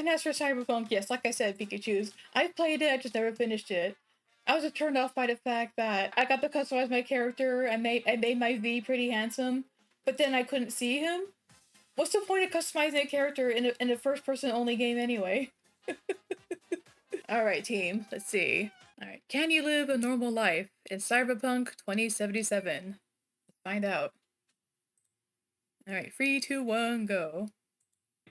And as for Cyberpunk, yes, like I said, Pikachu's, I played it, I just never finished it. I was just turned off by the fact that I got to customize my character and made my V pretty handsome, but then I couldn't see him. What's the point of customizing a character in a first person only game anyway? Alright, team, let's see. Alright, can you live a normal life in Cyberpunk 2077? Let's find out. Alright, 3, 2, 1, go.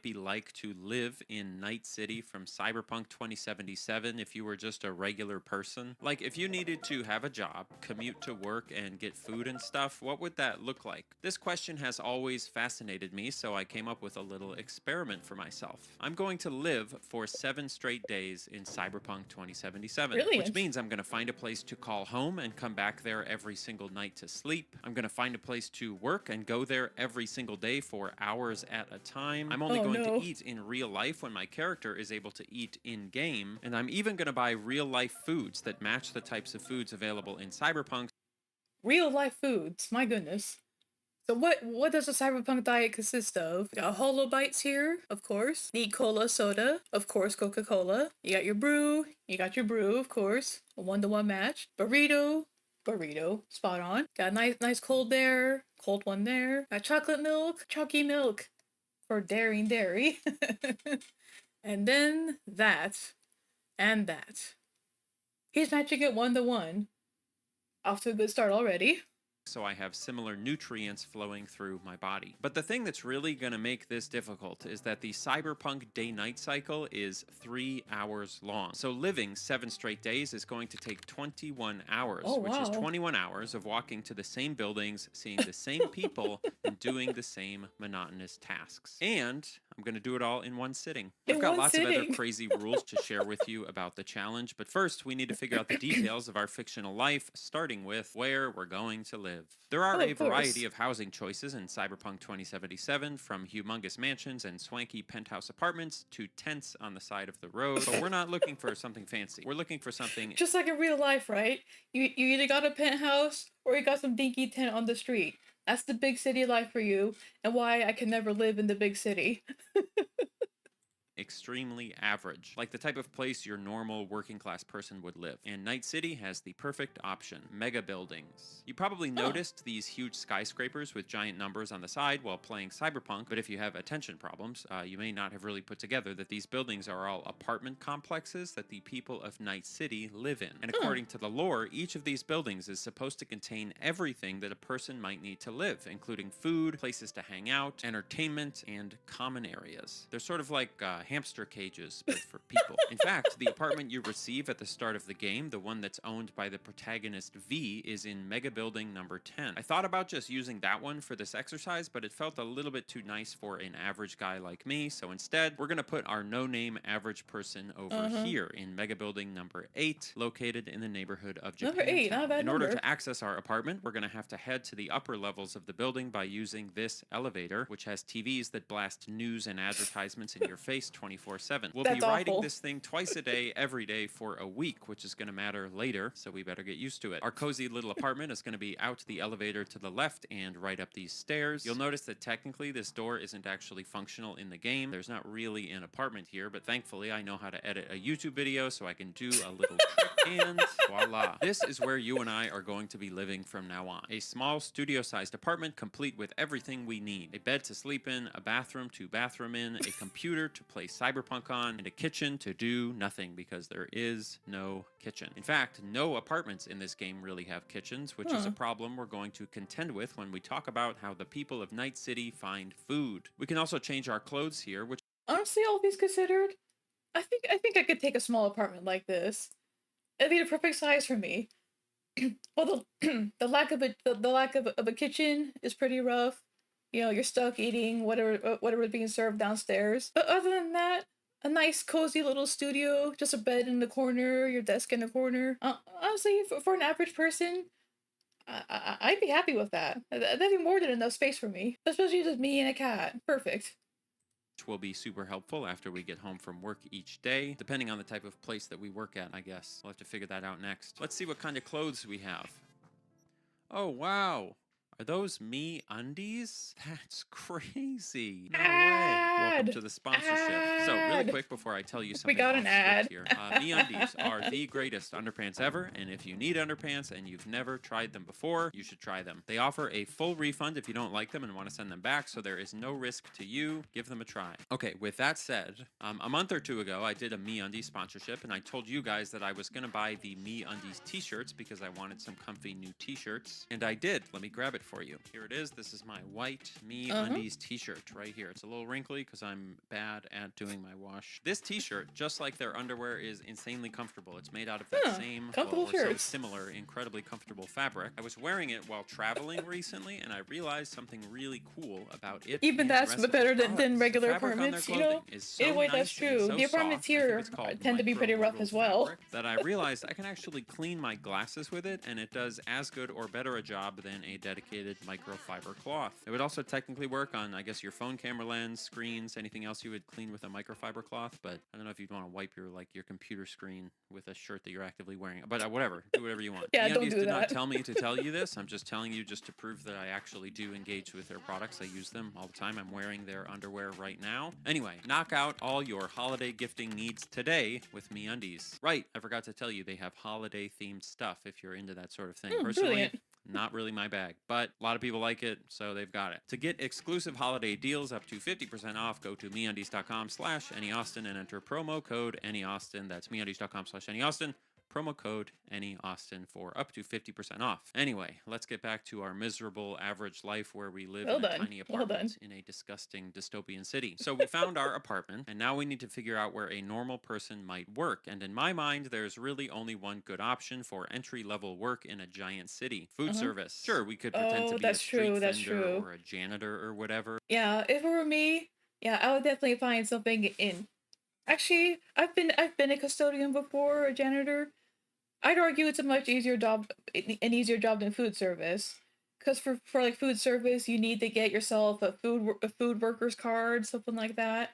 Be like to live in Night City from Cyberpunk 2077 if you were just a regular person? Like, if you needed to have a job, commute to work, and get food and stuff, what would that look like? This question has always fascinated me, so I came up with a little experiment for myself. I'm going to live for 7 straight days in Cyberpunk 2077, Brilliant. which means I'm going to find a place to call home and come back there every single night to sleep. I'm going to find a place to work and go there every single day for hours at a time. I'm only going to eat in real life when my character is able to eat in-game, and I'm even going to buy real-life foods that match the types of foods available in Cyberpunk. Real-life foods, my goodness. So what does a Cyberpunk diet consist of? You got Holobites here, of course. Neat cola soda, of course Coca-Cola. You got your brew, of course. A 1-to-1 match. Burrito, spot on. Got a nice cold there, cold one there. Got chocolate milk, chalky milk. For daring dairy. And then that. And that. He's matching it 1-to-1. Off to a good start already. So I have similar nutrients flowing through my body. But the thing that's really going to make this difficult is that the Cyberpunk day-night cycle is 3 hours long. So living 7 straight days is going to take 21 hours, which is 21 hours of walking to the same buildings, seeing the same people, and doing the same monotonous tasks. And I'm going to do it all in one sitting. I've got lots of other crazy rules to share with you about the challenge, but first we need to figure out the details of our fictional life, starting with where we're going to live. There are a variety of housing choices in Cyberpunk 2077, from humongous mansions and swanky penthouse apartments to tents on the side of the road, but we're not looking for something fancy. We're looking for something just like in real life, right? You either got a penthouse or you got some dinky tent on the street. That's the big city life for you, and why I can never live in the big city. Extremely average, like the type of place your normal working class person would live. And Night City has the perfect option: mega buildings. You probably noticed these huge skyscrapers with giant numbers on the side while playing Cyberpunk, but if you have attention problems, you may not have really put together that these buildings are all apartment complexes that the people of Night City live in. And according to the lore, each of these buildings is supposed to contain everything that a person might need to live, including food, places to hang out, entertainment, and common areas. They're sort of like hamster cages, but for people. In fact, the apartment you receive at the start of the game, the one that's owned by the protagonist V, is in Mega Building number 10. I thought about just using that one for this exercise, but it felt a little bit too nice for an average guy like me, so instead, we're gonna put our no-name average person over here in Mega Building number 8, located in the neighborhood of Japan. Number 8, not a bad In number. order to access our apartment, we're gonna have to head to the upper levels of the building by using this elevator, which has TVs that blast news and advertisements in your face 24/7. We'll be riding this thing twice a day, every day for a week, which is going to matter later, so we better get used to it. Our cozy little apartment is going to be out the elevator to the left and right up these stairs. You'll notice that technically this door isn't actually functional in the game. There's not really an apartment here, but thankfully I know how to edit a YouTube video, so I can do a little trick, and voila. This is where you and I are going to be living from now on. A small studio-sized apartment complete with everything we need. A bed to sleep in, a bathroom to bathroom in, a computer to play Cyberpunk on, and a kitchen to do nothing, because there is no kitchen. In fact, no apartments in this game really have kitchens, which is a problem we're going to contend with when we talk about how the people of Night City find food. We can also change our clothes here, which honestly, all these considered, I think I could take a small apartment like this. It'd be the perfect size for me. Well, the lack of a kitchen is pretty rough. You know, you're stuck eating whatever's being served downstairs. But other than that, a nice cozy little studio, just a bed in the corner, your desk in the corner. Honestly, for an average person, I'd be happy with that. That'd be more than enough space for me, especially just me and a cat. Perfect. Will be super helpful after we get home from work each day, depending on the type of place that we work at, I guess. We'll have to figure that out next. Let's see what kind of clothes we have. Oh, wow. Are those me undies? That's crazy. No way. welcome to the sponsorship. So, really quick before I tell you something got an ad here, MeUndies are the greatest underpants ever, and if you need underpants and you've never tried them before, you should try them. They offer a full refund if you don't like them and want to send them back, so there is no risk to you. Give them a try. Okay, with that said, a month or two ago, I did a MeUndies sponsorship, and I told you guys that I was going to buy the MeUndies t-shirts because I wanted some comfy new t-shirts, and I did. Let me grab it for you. Here it is. This is my white MeUndies t-shirt right here. It's a little wrinkly because I'm bad at doing my wash. This t-shirt, just like their underwear, is insanely comfortable. It's made out of that same, comfortable shirts. So similar, incredibly comfortable fabric. I was wearing it while traveling recently, and I realized something really cool about it. Even that's better than regular apartments, you know? So anyway, nice that's true. so the apartments here tend to be pretty rough as well. That I realized I can actually clean my glasses with it, and it does as good or better a job than a dedicated microfiber cloth. It would also technically work on, I guess, your phone camera lens, screens, anything else you would clean with a microfiber cloth, but I don't know if you'd want to wipe your computer screen with a shirt that you're actively wearing. But whatever, do whatever you want. Yeah, don't do did that. not tell me to tell you this. I'm just telling you just to prove that I actually do engage with their products. I use them all the time. I'm wearing their underwear right now. Anyway, knock out all your holiday gifting needs today with MeUndies. Right, I forgot to tell you they have holiday themed stuff if you're into that sort of thing. Personally, brilliant. Not really my bag, but a lot of people like it, so they've got it. To get exclusive holiday deals up to 50% off, go to MeUndies.com/AnyAustin and enter promo code AnyAustin. That's MeUndies.com/AnyAustin. Promo code AnyAustin for up to 50% off. Anyway, let's get back to our miserable average life where we live in a tiny apartment in a disgusting dystopian city. So we found our apartment, and now we need to figure out where a normal person might work. And in my mind, there's really only one good option for entry-level work in a giant city: food service. Sure, we could pretend to be a street vendor or a janitor or whatever. Yeah, if it were me, yeah, I would definitely find something in. Actually, I've been a custodian before, a janitor. I'd argue it's a much easier job, an easier job than food service. Because for like food service, you need to get yourself a food worker's card, something like that.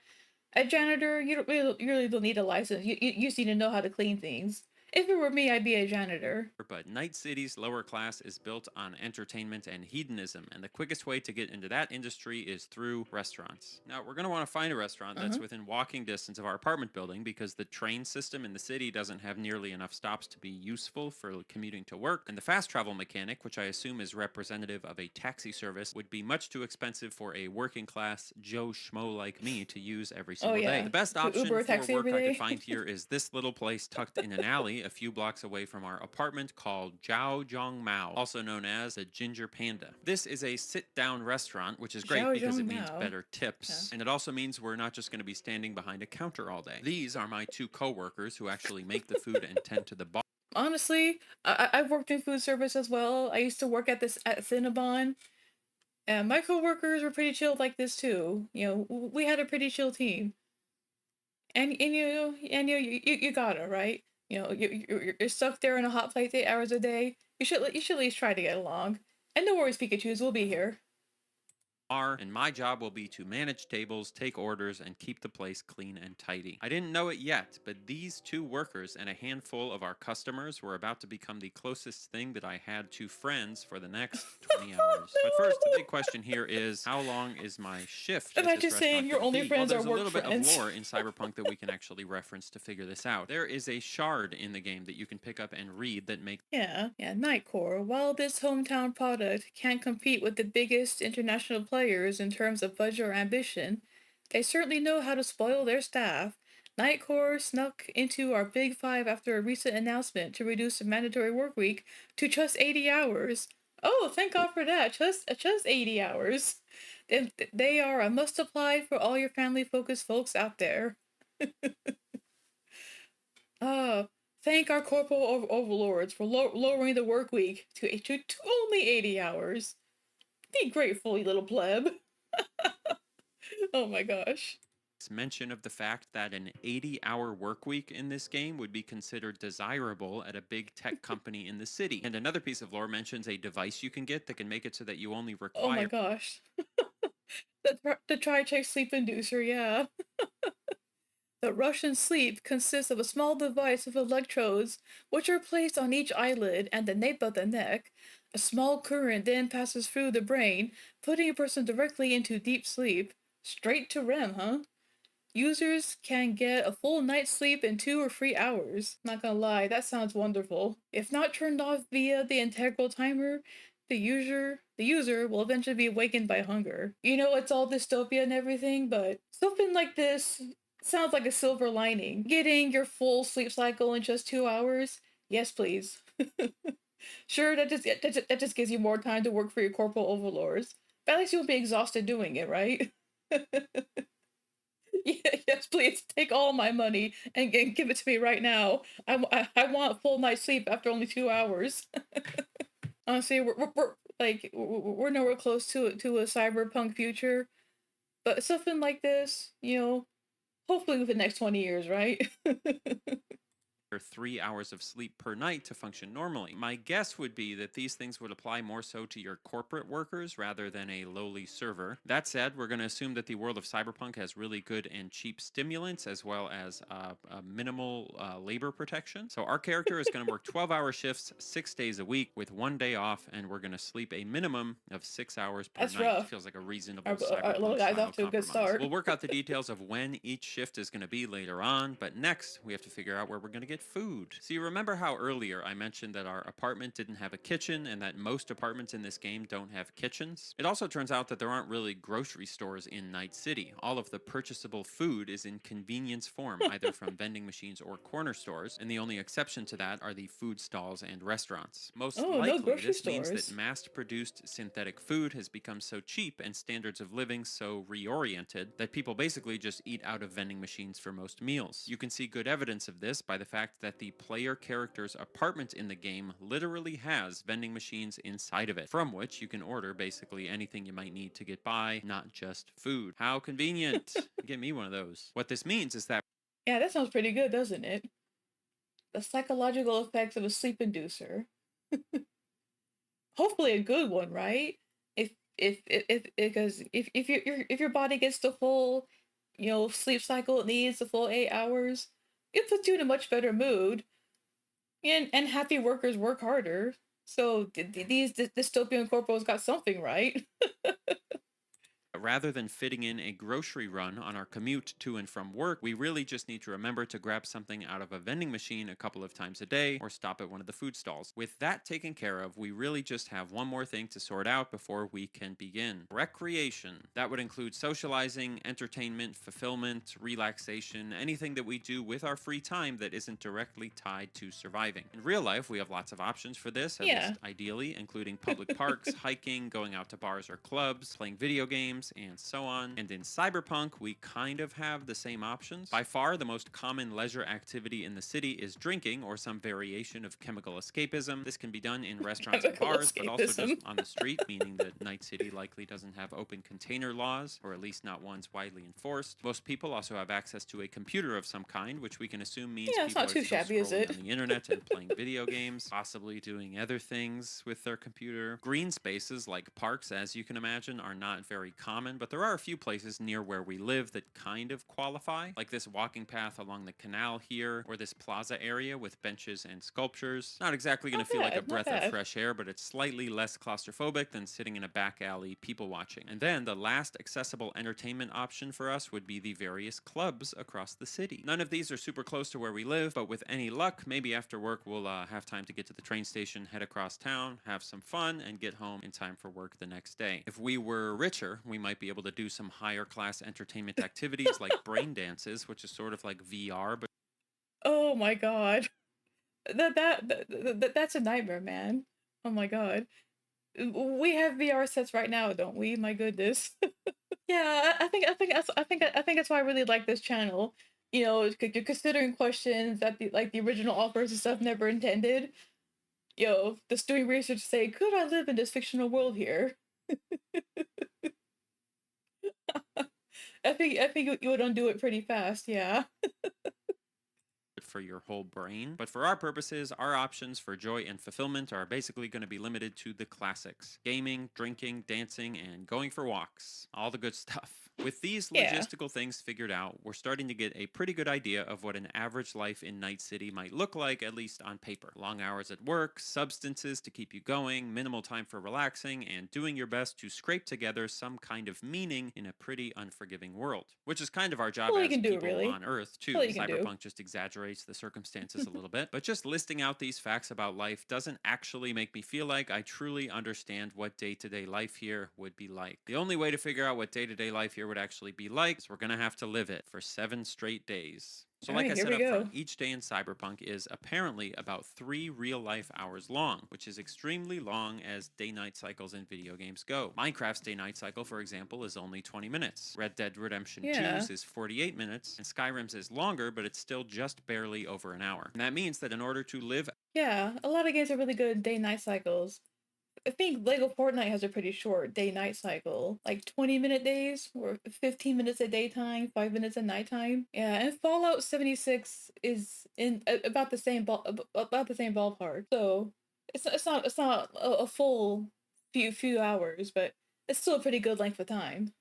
A janitor, you really don't need a license. You just need to know how to clean things. If it were me, I'd be a janitor. But Night City's lower class is built on entertainment and hedonism, and the quickest way to get into that industry is through restaurants. Now, we're going to want to find a restaurant that's within walking distance of our apartment building because the train system in the city doesn't have nearly enough stops to be useful for commuting to work, and the fast travel mechanic, which I assume is representative of a taxi service, would be much too expensive for a working class Joe Schmo like me to use every single day. The best option for work I could find here is this little place tucked in an alley a few blocks away from our apartment called Jiao Zhong Mao, also known as a Ginger Panda. This is a sit-down restaurant, which is great because it means better tips, and it also means we're not just going to be standing behind a counter all day. These are my two co-workers who actually make the food and tend to the bar. Honestly, I've worked in food service as well. I used to work at Cinnabon, and my coworkers were pretty chill like this too. You know, we had a pretty chill team, and you got it right. You know, you're stuck there in a hot plate 8 hours a day. You should at least try to get along. And no worries, Pikachus, we'll be here. And my job will be to manage tables, take orders, and keep the place clean and tidy. I didn't know it yet, but these two workers and a handful of our customers were about to become the closest thing that I had to friends for the next 20 hours. But first, the big question here is, how long is my shift? Imagine saying your only friends are work friends. There's a little bit of lore in Cyberpunk that we can actually reference to figure this out. There is a shard in the game that you can pick up and read that makes... Yeah, Nightcore. While this hometown product can't compete with the biggest international players in terms of budget or ambition, they certainly know how to spoil their staff. Nightcore snuck into our Big Five after a recent announcement to reduce the mandatory work week to just 80 hours. Oh, thank God for that. Just 80 hours. They are a must-apply for all your family-focused folks out there. Thank our corporal overlords for lowering the work week to only 80 hours. Be grateful, you little pleb. Oh my gosh. Mention of the fact that an 80-hour work week in this game would be considered desirable at a big tech company in the city. And another piece of lore mentions a device you can get that can make it so that you only require... Oh my gosh. The Tri-Check sleep inducer, yeah. The Russian sleep consists of a small device with electrodes, which are placed on each eyelid and the nape of the neck. A small current then passes through the brain, putting a person directly into deep sleep. Straight to REM, huh? Users can get a full night's sleep in 2 or 3 hours. Not gonna lie, that sounds wonderful. If not turned off via the integral timer, the user will eventually be awakened by hunger. You know, it's all dystopia and everything, but something like this sounds like a silver lining. Getting your full sleep cycle in just 2 hours? Yes, please. Sure, that just gives you more time to work for your corporal overlords. But at least you'll be exhausted doing it, right? Yeah, yes, please take all my money and give it to me right now. I want full night's sleep after only 2 hours. Honestly, we're nowhere close to a cyberpunk future, but something like this, hopefully within the next 20 years, right? or 3 hours of sleep per night to function normally. My guess would be that these things would apply more so to your corporate workers rather than a lowly server. That said, we're going to assume that the world of cyberpunk has really good and cheap stimulants as well as a minimal labor protection. So our character is going to work 12-hour shifts 6 days a week with 1 day off, and we're going to sleep a minimum of 6 hours per That's night. rough. Feels like a reasonable Our little cyberpunk guy's style off to a good compromise. start. We'll work out the details of when each shift is going to be later on, but next we have to figure out where we're going to get food. So you remember how earlier I mentioned that our apartment didn't have a kitchen and that most apartments in this game don't have kitchens? It also turns out that there aren't really grocery stores in Night City. All of the purchasable food is in convenience form, either from vending machines or corner stores, and the only exception to that are the food stalls and restaurants. Most Oh, no likely, grocery this means that stores. mass-produced synthetic food has become so cheap and standards of living so reoriented that people basically just eat out of vending machines for most meals. You can see good evidence of this by the fact that the player character's apartment in the game literally has vending machines inside of it, from which you can order basically anything you might need to get by, not just food. How convenient! Get me one of those. What this means is that Yeah, that sounds pretty good, doesn't it? The psychological effects of a sleep inducer. Hopefully a good one, right? If because if your body gets the full, sleep cycle it needs, the full 8 hours, it puts you in a much better mood. And happy workers work harder. So these dystopian corporals got something right. rather than fitting in a grocery run on our commute to and from work, we really just need to remember to grab something out of a vending machine a couple of times a day or stop at one of the food stalls. With that taken care of, we really just have one more thing to sort out before we can begin. Recreation. That would include socializing, entertainment, fulfillment, relaxation, anything that we do with our free time that isn't directly tied to surviving. In real life, we have lots of options for this, at Yeah. least ideally, including public parks, hiking, going out to bars or clubs, playing video games, and so on. And in Cyberpunk, we kind of have the same options. By far, the most common leisure activity in the city is drinking or some variation of chemical escapism. This can be done in restaurants and Chemical bars, but also just escapism. on the street, meaning that Night City likely doesn't have open container laws, or at least not ones widely enforced. Most people also have access to a computer of some kind, which we can assume means Yeah, it's people not are too still shabby, is scrolling it? on the internet and playing video games, possibly doing other things with their computer. Green spaces like parks, as you can imagine, are not very common, but there are a few places near where we live that kind of qualify, like this walking path along the canal here, or this plaza area with benches and sculptures. Not exactly going to Not feel like a bad, not breath of bad. fresh air, but it's slightly less claustrophobic than sitting in a back alley people watching. And then the last accessible entertainment option for us would be the various clubs across the city. None of these are super close to where we live, but with any luck, maybe after work we'll have time to get to the train station, head across town, have some fun, and get home in time for work the next day. If we were richer, we might be able to do some higher class entertainment activities like brain dances, which is sort of like VR, but Oh my god. That's a nightmare, man. Oh my god. We have VR sets right now, don't we? My goodness. Yeah, I think that's why I really like this channel. You're considering questions that the original authors and stuff never intended. Just doing research to say, could I live in this fictional world here? I think you would undo it pretty fast, yeah. for your whole brain. But for our purposes, our options for joy and fulfillment are basically going to be limited to the classics: gaming, drinking, dancing, and going for walks. All the good stuff. With these Yeah. logistical things figured out, we're starting to get a pretty good idea of what an average life in Night City might look like, at least on paper. Long hours at work, substances to keep you going, minimal time for relaxing, and doing your best to scrape together some kind of meaning in a pretty unforgiving world. Which is kind of our job All you as can do, people really. on Earth, too. All you can do. Cyberpunk just exaggerates the circumstances a little bit, but just listing out these facts about life doesn't actually make me feel like I truly understand what day-to-day life here would be like. The only way to figure out what day-to-day life here would actually be like is we're gonna have to live it for 7 straight days. So like I Here said we up front, go. each day in Cyberpunk is apparently about 3 real-life hours long, which is extremely long as day-night cycles in video games go. Minecraft's day-night cycle, for example, is only 20 minutes. Red Dead Redemption 2's is 48 minutes, and Skyrim's is longer, but it's still just barely over an hour. And that means that in order to live... Yeah, a lot of games are really good in day-night cycles. I think Lego Fortnite has a pretty short day-night cycle, like 20-minute days or 15 minutes at daytime, 5 minutes at nighttime. Yeah, and Fallout 76 is in about the same ballpark. So it's not a full few hours, but it's still a pretty good length of time.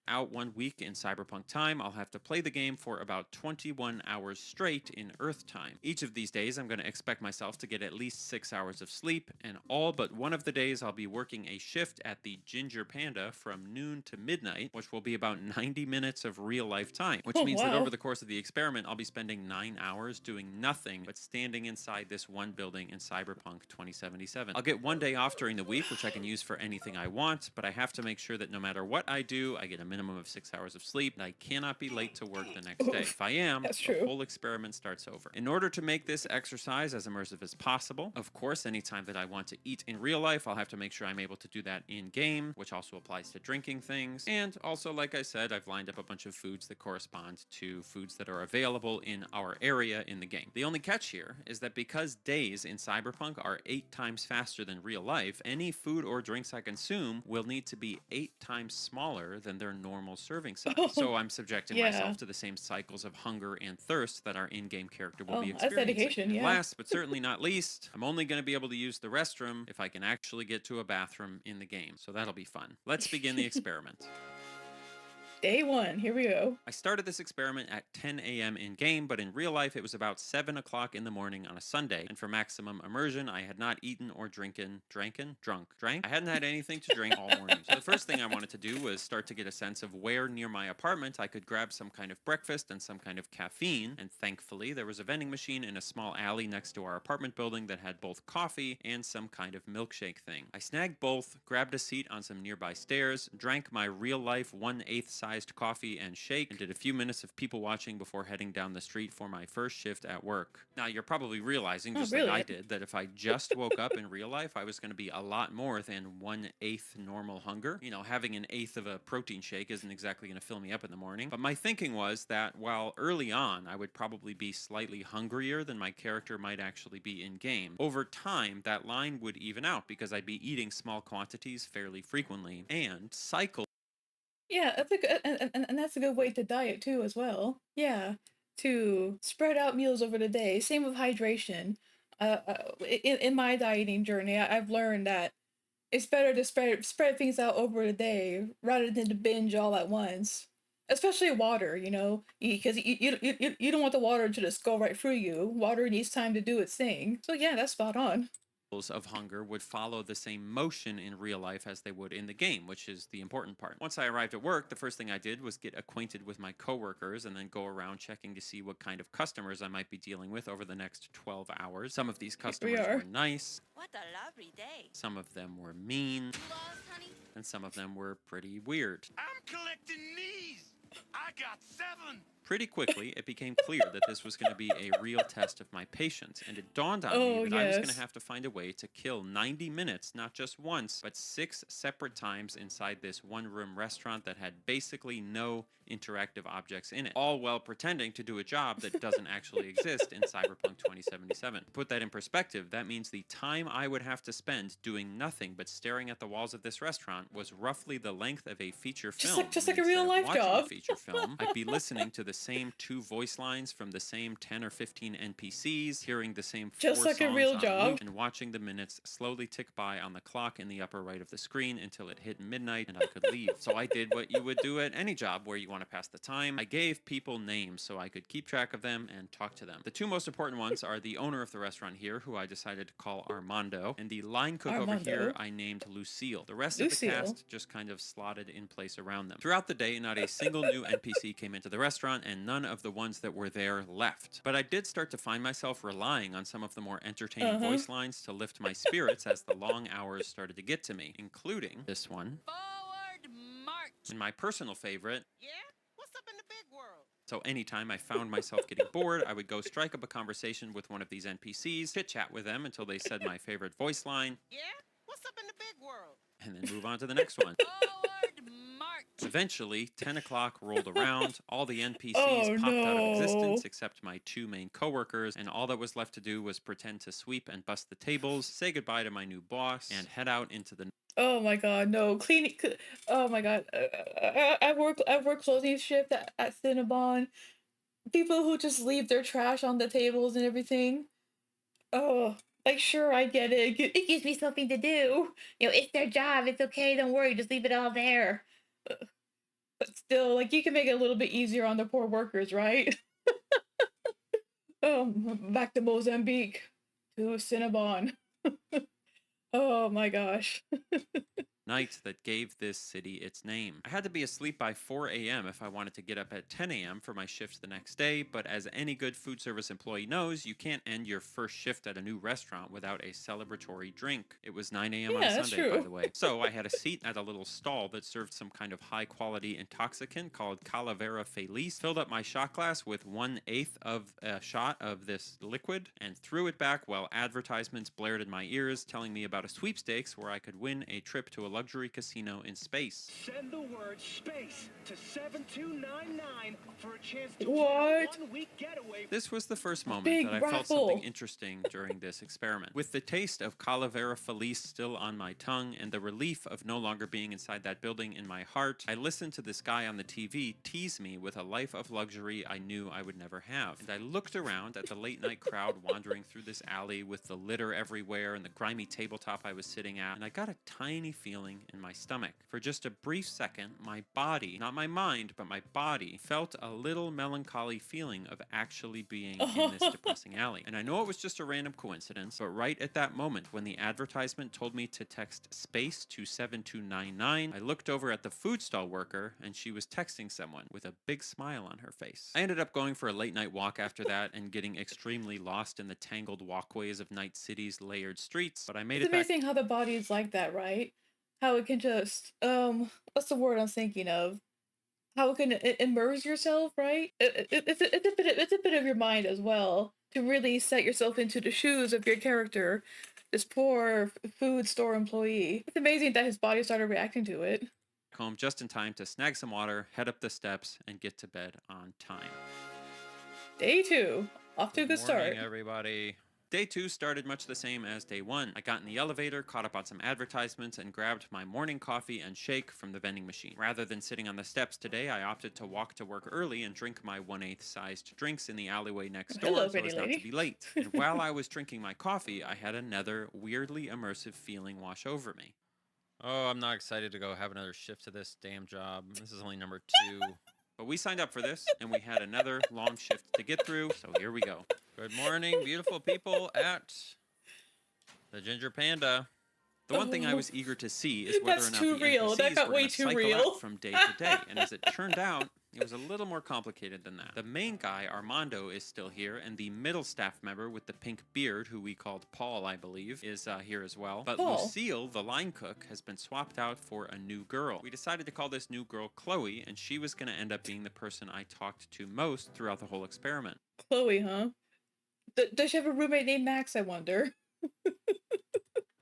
Out 1 week in Cyberpunk time, I'll have to play the game for about 21 hours straight in Earth time. Each of these days, I'm going to expect myself to get at least 6 hours of sleep, and all but one of the days I'll be working a shift at the Ginger Panda from noon to midnight, which will be about 90 minutes of real-life time, which means that over the course of the experiment, I'll be spending 9 hours doing nothing but standing inside this one building in Cyberpunk 2077. I'll get 1 day off during the week, which I can use for anything I want, but I have to make sure that no matter what I do, I get a minimum of 6 hours of sleep, and I cannot be late to work the next day. If I am, the whole experiment starts over. In order to make this exercise as immersive as possible, of course, anytime that I want to eat in real life, I'll have to make sure I'm able to do that in-game, which also applies to drinking things. And also, like I said, I've lined up a bunch of foods that correspond to foods that are available in our area in the game. The only catch here is that because days in Cyberpunk are 8 times faster than real life, any food or drinks I consume will need to be 8 times smaller than their normal serving size. So I'm subjecting myself to the same cycles of hunger and thirst that our in-game character will be experiencing. That's dedication, yeah. Last but certainly not least, I'm only going to be able to use the restroom if I can actually get to a bathroom in the game. So that'll be fun. Let's begin the experiment. Day 1, here we go. I started this experiment at 10 a.m. in-game, but in real life it was about 7 o'clock in the morning on a Sunday, and for maximum immersion, I had not eaten or drank? I hadn't had anything to drink all morning. So the first thing I wanted to do was start to get a sense of where near my apartment I could grab some kind of breakfast and some kind of caffeine, and thankfully there was a vending machine in a small alley next to our apartment building that had both coffee and some kind of milkshake thing. I snagged both, grabbed a seat on some nearby stairs, drank my real-life 1/8 sized coffee and shake, and did a few minutes of people watching before heading down the street for my first shift at work. Now, you're probably realizing, just like I did, that if I just woke up in real life, I was going to be a lot more than 1/8 normal hunger. You know, having an eighth of a protein shake isn't exactly going to fill me up in the morning. But my thinking was that while early on I would probably be slightly hungrier than my character might actually be in-game, over time that line would even out because I'd be eating small quantities fairly frequently and cycle. Yeah, that's a good and that's a good way to diet too as well. Yeah, to spread out meals over the day. Same with hydration. In my dieting journey, I've learned that it's better to spread things out over the day rather than to binge all at once. Especially water, you know, because you don't want the water to just go right through you. Water needs time to do its thing. So yeah, that's spot on. Of hunger would follow the same motion in real life as they would in the game, which is the important part. Once I arrived at work, the first thing I did was get acquainted with my coworkers and then go around checking to see what kind of customers I might be dealing with over the next 12 hours. Some of these customers were nice. What a lovely day. Some of them were mean. Lost, honey? And some of them were pretty weird. I'm collecting knees. I got 7. Pretty quickly, it became clear that this was going to be a real test of my patience, and it dawned on me that I was going to have to find a way to kill 90 minutes, not just once, but 6 separate times inside this one-room restaurant that had basically no interactive objects in it, all while pretending to do a job that doesn't actually exist in Cyberpunk 2077. To put that in perspective, that means the time I would have to spend doing nothing but staring at the walls of this restaurant was roughly the length of a feature film. Just like a real life job. A feature film, I'd be listening to the same 2 voice lines from the same 10 or 15 NPCs, hearing the same 4 Just like a songs real on job. loop, and watching the minutes slowly tick by on the clock in the upper right of the screen until it hit midnight and I could leave. So I did what you would do at any job where you want to pass the time. I gave people names so I could keep track of them and talk to them. The 2 most important ones are the owner of the restaurant here, who I decided to call Armando, and the line cook over here I named Lucille. The rest of the cast just kind of slotted in place around them. Throughout the day, not a single new NPC came into the restaurant, and none of the ones that were there left. But I did start to find myself relying on some of the more entertaining voice lines to lift my spirits as the long hours started to get to me, including this one. Forward march. And my personal favorite. Yeah? What's up in the big world? So anytime I found myself getting bored, I would go strike up a conversation with one of these NPCs, chit-chat with them until they said my favorite voice line. Yeah? What's up in the big world? And then move on to the next one. Forward march. Eventually, 10 o'clock rolled around, all the NPCs popped out of existence except my 2 main coworkers, and all that was left to do was pretend to sweep and bust the tables, say goodbye to my new boss, and head out into the... Oh my god, no. Cleaning... Oh my god. I work closing shift at Cinnabon. People who just leave their trash on the tables and everything. Oh... Like, sure, I get it. It gives me something to do. You know, it's their job. It's okay. Don't worry. Just leave it all there. But still, like, you can make it a little bit easier on the poor workers, right? Back to Mozambique. To Cinnabon. Oh my gosh. night that gave this city its name. I had to be asleep by 4 a.m. if I wanted to get up at 10 a.m. for my shift the next day, but as any good food service employee knows, you can't end your first shift at a new restaurant without a celebratory drink. It was 9 a.m. on Sunday, by the way. So I had a seat at a little stall that served some kind of high-quality intoxicant called Calavera Feliz, filled up my shot glass with 1/8 of a shot of this liquid, and threw it back while advertisements blared in my ears telling me about a sweepstakes where I could win a trip to a luxury casino in space. Send the word SPACE to 7299 for a chance to win a one-week getaway. This was the first moment that I felt something interesting during this experiment. With the taste of Calavera Feliz still on my tongue and the relief of no longer being inside that building in my heart, I listened to this guy on the TV tease me with a life of luxury I knew I would never have. And I looked around at the late-night crowd wandering through this alley with the litter everywhere and the grimy tabletop I was sitting at, and I got a tiny feeling in my stomach. For just a brief second, my body, not my mind, but my body, felt a little melancholy feeling of actually being in this depressing alley. And I know it was just a random coincidence, but right at that moment, when the advertisement told me to text SPACE to 7299, I looked over at the food stall worker, and she was texting someone with a big smile on her face. I ended up going for a late-night walk after that and getting extremely lost in the tangled walkways of Night City's layered streets, but I made it back. It's amazing how the body is like that, right? How it can just, what's the word I'm thinking of? How it can immerse yourself, right? It's a bit of your mind as well, to really set yourself into the shoes of your character, this poor food store employee. It's amazing that his body started reacting to it. Home just in time to snag some water, head up the steps, and get to bed on time. Day 2. Off to a good start. Good morning, everybody. Day 2 started much the same as day 1. I got in the elevator, caught up on some advertisements, and grabbed my morning coffee and shake from the vending machine. Rather than sitting on the steps today, I opted to walk to work early and drink my 1/8 sized drinks in the alleyway next door so as not to be late. And while I was drinking my coffee, I had another weirdly immersive feeling wash over me. Oh, I'm not excited to go have another shift to this damn job. This is only number 2. But we signed up for this, and we had another long shift to get through, so here we go. Good morning, beautiful people at the Ginger Panda. The one thing I was eager to see is whether or not the NPCs were going to cycle out from day to day, and as it turned out, it was a little more complicated than that. The main guy, Armando, is still here, and the middle staff member with the pink beard, who we called Paul, I believe, is here as well. But Lucille, the line cook, has been swapped out for a new girl. We decided to call this new girl Chloe, and she was going to end up being the person I talked to most throughout the whole experiment. Chloe, huh? Does she have a roommate named Max, I wonder?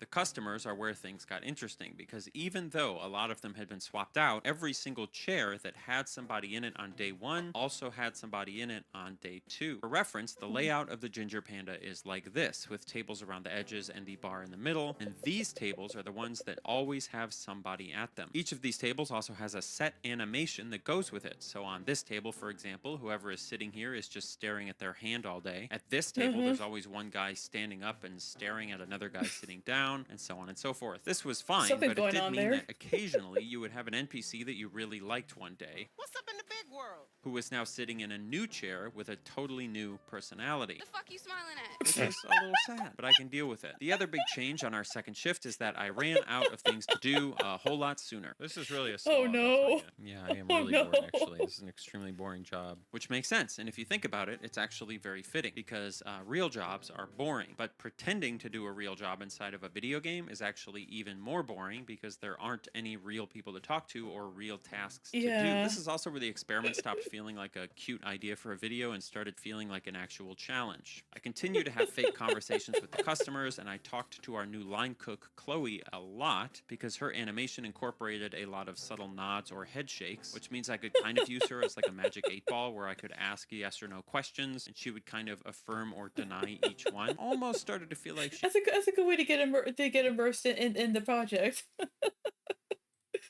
The customers are where things got interesting, because even though a lot of them had been swapped out, every single chair that had somebody in it on day 1 also had somebody in it on day 2. For reference, the layout of the Ginger Panda is like this, with tables around the edges and the bar in the middle, and these tables are the ones that always have somebody at them. Each of these tables also has a set animation that goes with it. So on this table, for example, whoever is sitting here is just staring at their hand all day. At this table, there's always one guy standing up and staring at another guy sitting down, and so on and so forth. This was fine, Something but it going did on mean there. that occasionally you would have an NPC that you really liked one day, What's up in the big world? who was now sitting in a new chair with a totally new personality. The fuck you smiling at? Which is a little sad, but I can deal with it. The other big change on our second shift is that I ran out of things to do a whole lot sooner. This is really a slog, Oh, no. Yeah, I am Oh, really no. bored, actually. This is an extremely boring job. Which makes sense, and if you think about it, it's actually very fitting, because real jobs are boring, but pretending to do a real job inside of a video game is actually even more boring, because there aren't any real people to talk to or real tasks to do. Yeah. This is also where the experiment stopped feeling like a cute idea for a video and started feeling like an actual challenge. I continue to have fake conversations with the customers, and I talked to our new line cook, Chloe, a lot, because her animation incorporated a lot of subtle nods or head shakes, which means I could kind of use her as like a magic 8-ball where I could ask yes or no questions, and she would kind of affirm or deny each one. Almost started to feel like That's a good way to get immersed in the project.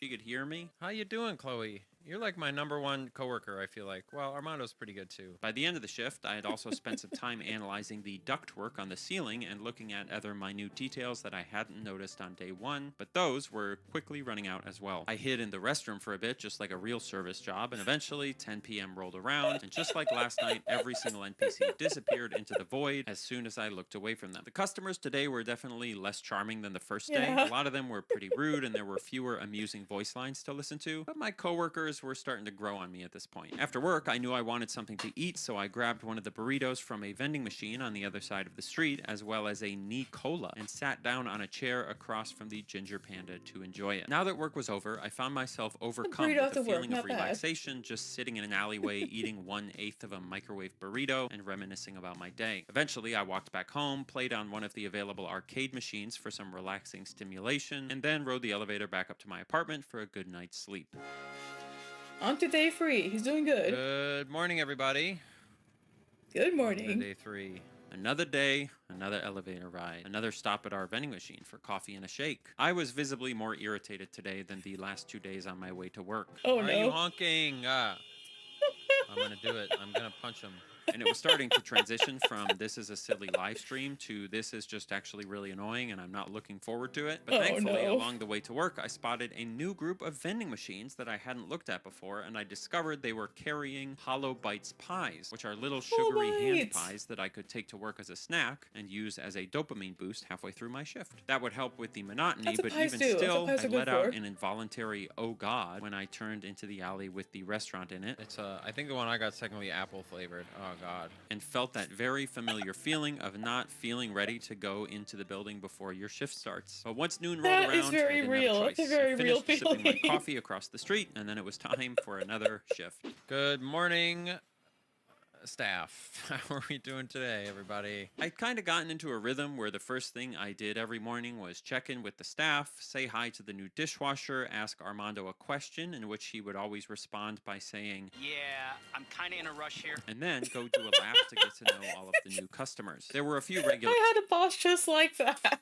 she could hear me. How you doing, Chloe? You're like my number one coworker, I feel like. Well, Armando's pretty good too. By the end of the shift, I had also spent some time analyzing the ductwork on the ceiling and looking at other minute details that I hadn't noticed on day 1, but those were quickly running out as well. I hid in the restroom for a bit, just like a real service job, and eventually 10 p.m. rolled around, and just like last night, every single NPC disappeared into the void as soon as I looked away from them. The customers today were definitely less charming than the first day. Yeah. A lot of them were pretty rude, and there were fewer amusing voice lines to listen to, but my coworkers were starting to grow on me at this point. After work, I knew I wanted something to eat, so I grabbed one of the burritos from a vending machine on the other side of the street, as well as a Nicola, and sat down on a chair across from the Ginger Panda to enjoy it. Now that work was over, I found myself overcome burrito with after a work, feeling of not bad. relaxation, just sitting in an alleyway eating 1/8 of a microwave burrito and reminiscing about my day. Eventually, I walked back home, played on one of the available arcade machines for some relaxing stimulation, and then rode the elevator back up to my apartment for a good night's sleep. On to day 3. He's doing good. Good morning, everybody. Good Welcome to morning. Day 3. Another day, another elevator ride, another stop at our vending machine for coffee and a shake. I was visibly more irritated today than the last 2 days on my way to work. Oh, Why are no. you honking? I'm gonna do it. I'm gonna punch him. And it was starting to transition from this is a silly live stream to this is just actually really annoying and I'm not looking forward to it. But Oh, thankfully, no. along the way to work, I spotted a new group of vending machines that I hadn't looked at before, and I discovered they were carrying Hollow Bites pies, which are little sugary hand Bites. pies that I could take to work as a snack and use as a dopamine boost halfway through my shift. That would help with the monotony, That's what but pies even do. That's what still, pies I are good let out for. an involuntary "oh God" when I turned into the alley with the restaurant in it. It's I think the one I got second will be apple flavored. Oh god. And felt that very familiar feeling of not feeling ready to go into the building before your shift starts. But once noon rolled That around, is very I didn't real. have a It's a choice. very I real finished sipping my feeling. coffee across the street, and then it was time for another shift. Good morning, staff. How are we doing today, everybody? I'd kind of gotten into a rhythm where the first thing I did every morning was check in with the staff, say hi to the new dishwasher, ask Armando a question, in which he would always respond by saying, Yeah, I'm kind of in a rush here. and then go do a lap to get to know all of the new customers. There were a few regular I had a boss just like that.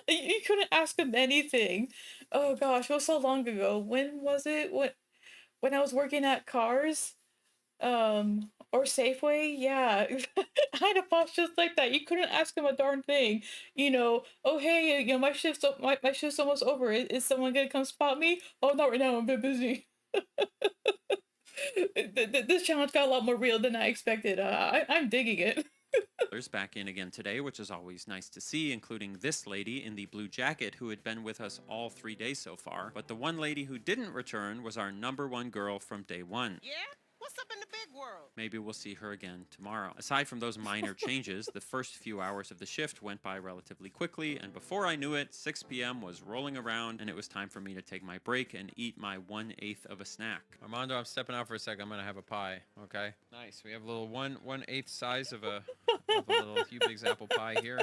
You couldn't ask him anything. Oh gosh, it was so long ago. When was it? When I was working at Cars, or Safeway? Yeah, I had a boss just like that. You couldn't ask him a darn thing. Oh hey, my my shift's almost over. Is someone gonna come spot me? Oh, not right now. I'm a bit busy. This challenge got a lot more real than I expected. I'm digging it. There's back in again today, which is always nice to see, including this lady in the blue jacket who had been with us all 3 days so far. But the one lady who didn't return was our number 1 girl from day 1. Yeah? What's up in the big world? Maybe we'll see her again tomorrow. Aside from those minor changes, the first few hours of the shift went by relatively quickly, and before I knew it, 6 p.m. was rolling around, and it was time for me to take my break and eat my 1/8 of a snack. Armando, I'm stepping out for a second. I'm gonna have a pie. Okay. Nice. We have a little 1/8 size of a little Hugh Biggs apple pie here.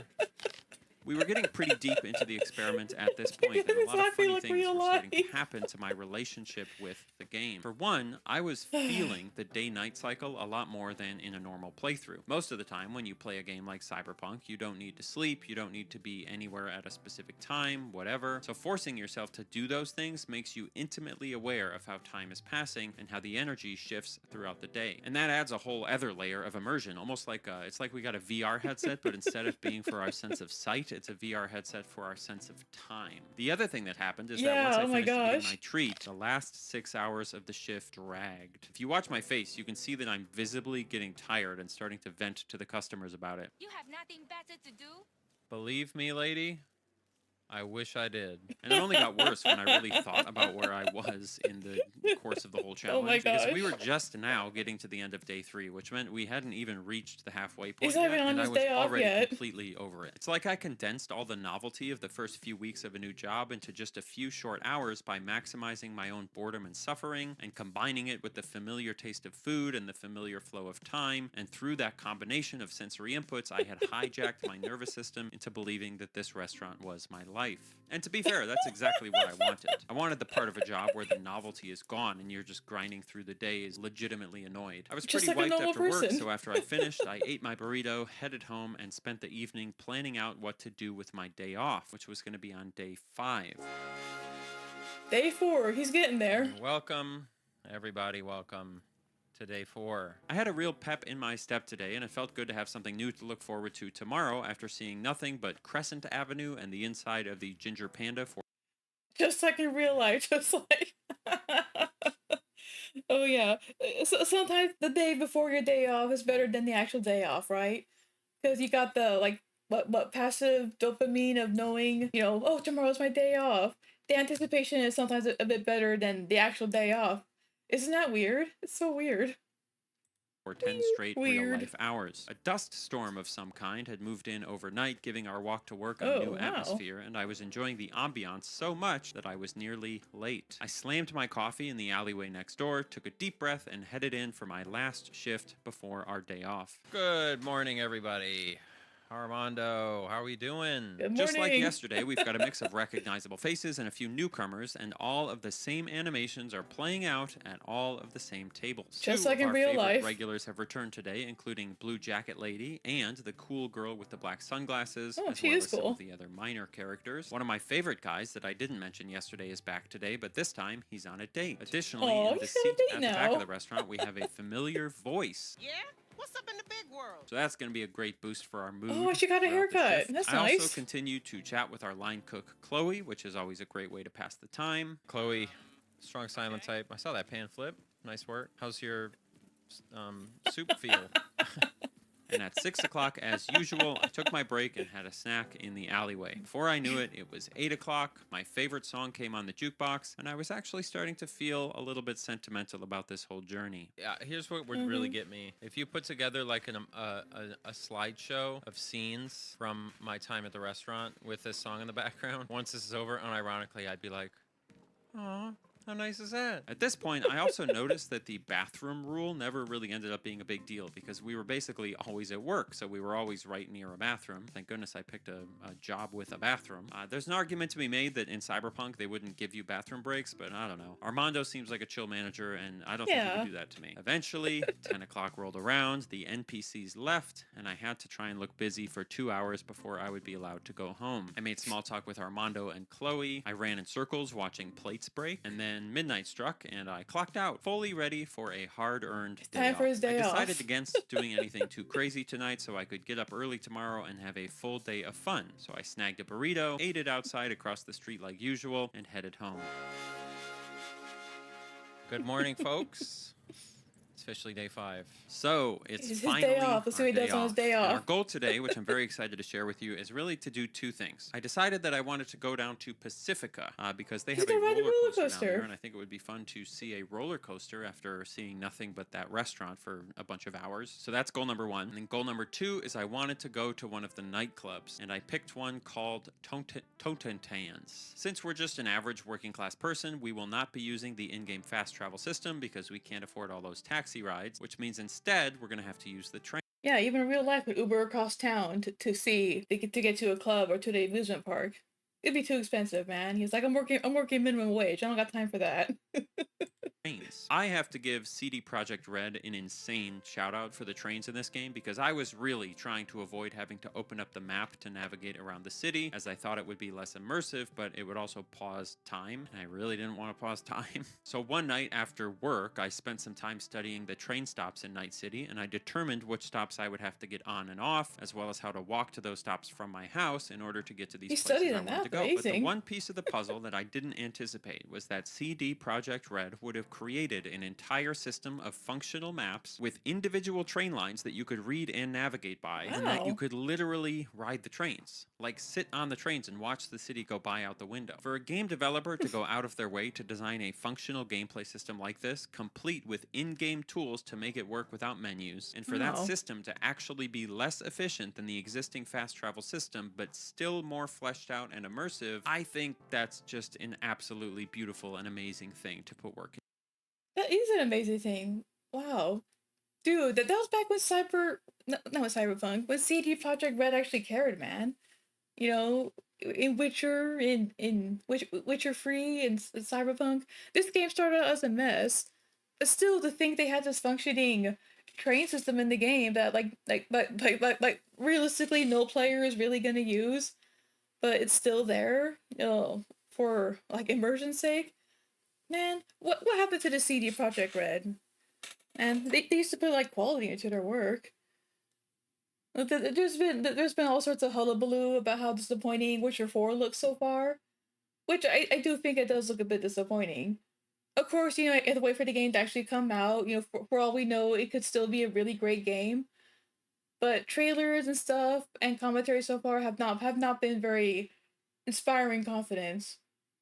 We were getting pretty deep into the experiment at this point, and a lot of Exactly funny like things real were starting to life. happen to my relationship with the game. For one, I was feeling the day-night cycle a lot more than in a normal playthrough. Most of the time, when you play a game like Cyberpunk, you don't need to sleep, you don't need to be anywhere at a specific time, whatever. So forcing yourself to do those things makes you intimately aware of how time is passing and how the energy shifts throughout the day. And that adds a whole other layer of immersion, almost like it's like we got a VR headset, but instead of being for our sense of sight, it's a VR headset for our sense of time. The other thing that happened is that once I finished eating my treat, the last 6 hours of the shift dragged. If you watch my face, you can see that I'm visibly getting tired and starting to vent to the customers about it. You have nothing better to do? Believe me, lady, I wish I did. And it only got worse when I really thought about where I was in the course of the whole challenge. Because we were just now getting to the end of day 3, which meant we hadn't even reached the halfway point yet, and I was already completely over it. It's like I condensed all the novelty of the first few weeks of a new job into just a few short hours by maximizing my own boredom and suffering, and combining it with the familiar taste of food and the familiar flow of time. And through that combination of sensory inputs, I had hijacked my nervous system into believing that this restaurant was my life. And to be fair, that's exactly what I wanted. I wanted the part of a job where the novelty is gone and you're just grinding through the days legitimately annoyed. I was pretty wiped after work, so after I finished, I ate my burrito, headed home, and spent the evening planning out what to do with my day off, which was going to be on day 5. Day 4, he's getting there. Welcome, everybody, welcome to day 4. I had a real pep in my step today, and it felt good to have something new to look forward to tomorrow after seeing nothing but Crescent Avenue and the inside of the Ginger Panda for just like in real life, just like oh yeah. So sometimes the day before your day off is better than the actual day off, right? Because you got the like what passive dopamine of knowing, you know, oh, tomorrow's my day off. The anticipation is sometimes a bit better than the actual day off. Isn't that weird? It's so weird. For 10 straight real-life hours. A dust storm of some kind had moved in overnight, giving our walk to work a new atmosphere, and I was enjoying the ambiance so much that I was nearly late. I slammed my coffee in the alleyway next door, took a deep breath, and headed in for my last shift before our day off. Good morning, everybody. Armando, how are we doing? Good morning. Just like yesterday, we've got a mix of recognizable faces and a few newcomers, and all of the same animations are playing out at all of the same tables. Just Two like of in our real favorite life. regulars have returned today, including Blue Jacket Lady and the cool girl with the black sunglasses, Oh, as she well is as some cool. of the other minor characters. One of my favorite guys that I didn't mention yesterday is back today, but this time he's on a date. Additionally, Aw, in the he's on a seat date at the back now. of the restaurant, we have a familiar voice. Yeah? What's up in the big world? So that's going to be a great boost for our mood. Oh, she got a throughout the haircut. shift. That's I nice. also continue to chat with our line cook, Chloe, which is always a great way to pass the time. Chloe, strong silent type. I saw that pan flip. Nice work. How's your soup feel? And at 6 o'clock, as usual, I took my break and had a snack in the alleyway. Before I knew it, it was 8 o'clock, my favorite song came on the jukebox, and I was actually starting to feel a little bit sentimental about this whole journey. Yeah, here's what would really get me. If you put together like a slideshow of scenes from my time at the restaurant with this song in the background, once this is over, unironically, I'd be like, aw, how nice is that? At this point, I also noticed that the bathroom rule never really ended up being a big deal because we were basically always at work, so we were always right near a bathroom. Thank goodness I picked a job with a bathroom. There's an argument to be made that in Cyberpunk they wouldn't give you bathroom breaks, but I don't know. Armando seems like a chill manager, and I don't think he would do that to me. Eventually, 10 o'clock rolled around, the NPCs left, and I had to try and look busy for 2 hours before I would be allowed to go home. I made small talk with Armando and Chloe. I ran in circles watching plates break, and then midnight struck and I clocked out, fully ready for a hard-earned day time off. for his day I decided off. against doing anything too crazy tonight so I could get up early tomorrow and have a full day of fun. So I snagged a burrito, ate it outside across the street like usual, and headed home. Good morning, folks. It's officially day 5. So it's It's his finally day off. Let's see our what he does day on his off. day And off. our goal today, which I'm very excited to share with you, is really to do 2 things. I decided that I wanted to go down to Pacifica because they He's have a gonna ride the roller roller coaster down coaster. there, and I think it would be fun to see a roller coaster after seeing nothing but that restaurant for a bunch of hours. So that's goal number 1. And then goal number 2 is I wanted to go to one of the nightclubs, and I picked one called Totentans. Since we're just an average working class person, we will not be using the in-game fast travel system because we can't afford all those taxi rides, which means instead we're going to have to use the train. Yeah, even in real life, would Uber across town to get to a club or to the amusement park. It'd be too expensive, man. He's like, I'm working minimum wage. I don't got time for that. Trains. I have to give CD Projekt Red an insane shout out for the trains in this game because I was really trying to avoid having to open up the map to navigate around the city, as I thought it would be less immersive, but it would also pause time, and I really didn't want to pause time. So one night after work, I spent some time studying the train stops in Night City, and I determined which stops I would have to get on and off, as well as how to walk to those stops from my house in order to get to these You places studied I the wanted map, to go. But the amazing. one piece of the puzzle that I didn't anticipate was that CD Projekt Red would have created an entire system of functional maps with individual train lines that you could read and navigate by, and that you Wow. could literally ride the trains. Like sit on the trains and watch the city go by out the window. For a game developer to go out of their way to design a functional gameplay system like this, complete with in-game tools to make it work without menus, and for that Wow. system to actually be less efficient than the existing fast travel system, but still more fleshed out and immersive, I think that's just an absolutely beautiful and amazing thing to put work in. That is an amazing thing. Wow. Dude, that was back when not with Cyberpunk, when CD Projekt Red actually cared, man. You know, in Witcher, Witcher Free, and Cyberpunk, this game started out as a mess, but still, to think they had this functioning train system in the game that realistically no player is really gonna use, but it's still there, for like immersion's sake. Man, what happened to the CD Projekt Red? And they used to put like quality into their work. There's been all sorts of hullabaloo about how disappointing Witcher 4 looks so far, which I do think it does look a bit disappointing. Of course, you have to wait for the game to actually come out. For all we know, it could still be a really great game. But trailers and stuff and commentary so far have not been very inspiring confidence.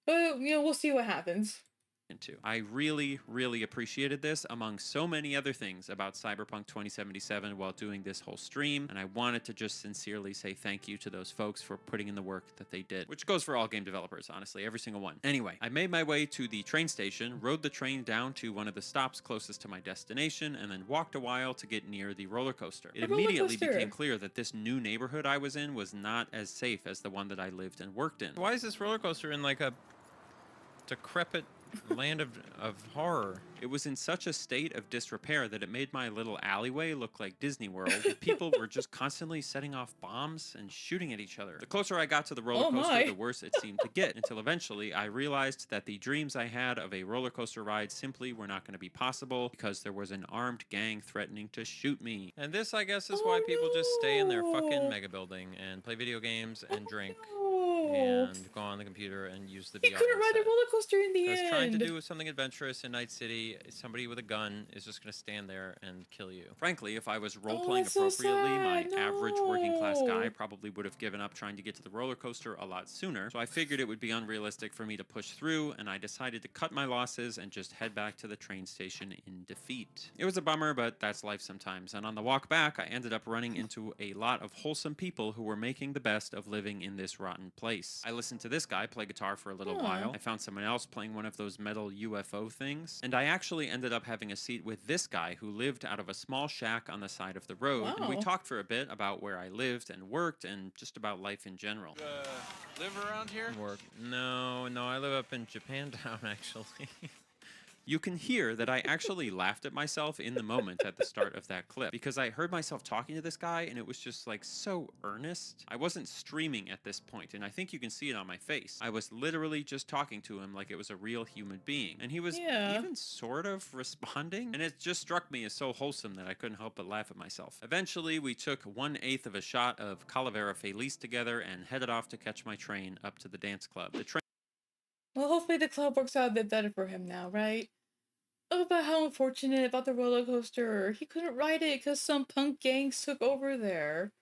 But we'll see what happens. Into. I really, really appreciated this among so many other things about Cyberpunk 2077 while doing this whole stream, and I wanted to just sincerely say thank you to those folks for putting in the work that they did, which goes for all game developers, honestly, every single one. Anyway, I made my way to the train station, rode the train down to one of the stops closest to my destination, and then walked a while to get near the roller coaster. It The roller immediately coaster. became clear that this new neighborhood I was in was not as safe as the one that I lived and worked in. Why is this roller coaster in like a decrepit land of horror? It was in such a state of disrepair that it made my little alleyway look like Disney World. People were just constantly setting off bombs and shooting at each other. The closer I got to the roller Oh coaster, my. the worse it seemed to get, until eventually I realized that the dreams I had of a roller coaster ride simply were not going to be possible because there was an armed gang threatening to shoot me. And this, I guess, is Oh, why people just stay in their fucking no. mega building and play video games and drink No. and go on the computer and use the He VR couldn't ride a headset. roller coaster in the Because end. trying to do something adventurous in Night City, somebody with a gun is just going to stand there and kill you. Frankly, if I was role-playing that's so appropriately, my sad. average working-class guy No. probably would have given up trying to get to the roller coaster a lot sooner, so I figured it would be unrealistic for me to push through, and I decided to cut my losses and just head back to the train station in defeat. It was a bummer, but that's life sometimes, and on the walk back, I ended up running into a lot of wholesome people who were making the best of living in this rotten place. I listened to this guy play guitar for a little Aw. while. I found someone else playing one of those metal UFO things, and I actually ended up having a seat with this guy who lived out of a small shack on the side of the road, and we Wow. talked for a bit about where I lived and worked and just about life in general. Live around here? Work. No, I live up in Japantown, actually. You can hear that I actually laughed at myself in the moment at the start of that clip because I heard myself talking to this guy and it was just like so earnest. I wasn't streaming at this point, and I think you can see it on my face. I was literally just talking to him like it was a real human being, and he was Yeah. even sort of responding, and it just struck me as so wholesome that I couldn't help but laugh at myself. Eventually, we took 1/8 of a shot of Calavera Feliz together and headed off to catch my train up to the dance club. The train Well, hopefully the club works out a bit better for him now, right? Oh, but how unfortunate about the roller coaster. He couldn't ride it because some punk gangs took over there.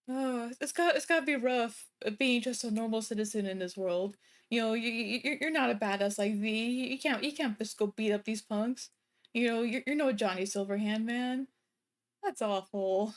Oh, it's got to be rough being just a normal citizen in this world. You're not a badass like V. You can't just go beat up these punks. You're no Johnny Silverhand, man. That's awful.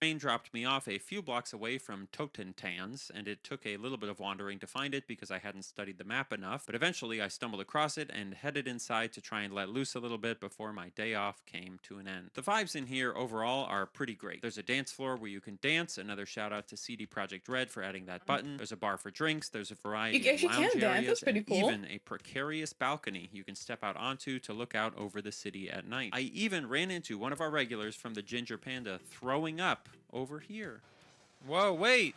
Train dropped me off a few blocks away from Totentans, and it took a little bit of wandering to find it because I hadn't studied the map enough, but eventually I stumbled across it and headed inside to try and let loose a little bit before my day off came to an end. The vibes in here overall are pretty great. There's a dance floor where you can dance, another shout out to CD Projekt Red for adding that button. There's a bar for drinks, there's a variety of lounge areas, and even a precarious balcony you can step out onto to look out over the city at night. I even ran into one of our regulars from the Ginger Panda throwing up over here. Whoa, wait!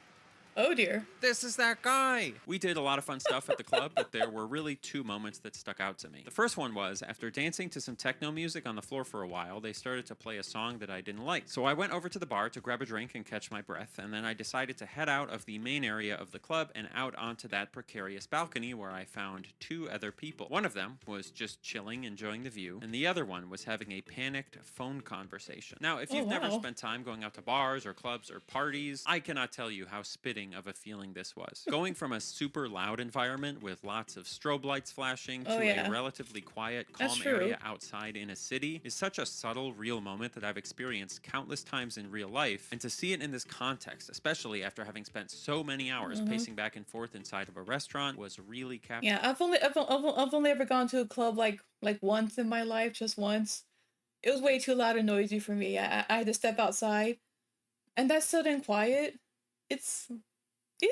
Oh dear. This is that guy! We did a lot of fun stuff at the club, but there were really two moments that stuck out to me. The first one was, after dancing to some techno music on the floor for a while, they started to play a song that I didn't like. So I went over to the bar to grab a drink and catch my breath, and then I decided to head out of the main area of the club and out onto that precarious balcony where I found two other people. One of them was just chilling, enjoying the view, and the other one was having a panicked phone conversation. Now, if you've never spent time going out to bars or clubs or parties, I cannot tell you how spitting of a feeling this was. Going from a super loud environment with lots of strobe lights flashing to a relatively quiet, calm area outside in a city is such a subtle, real moment that I've experienced countless times in real life, and to see it in this context, especially after having spent so many hours pacing back and forth inside of a restaurant, was really captivating. Yeah, I've only ever gone to a club like once in my life, just once. It was way too loud and noisy for me. I had to step outside, and that sudden quiet, it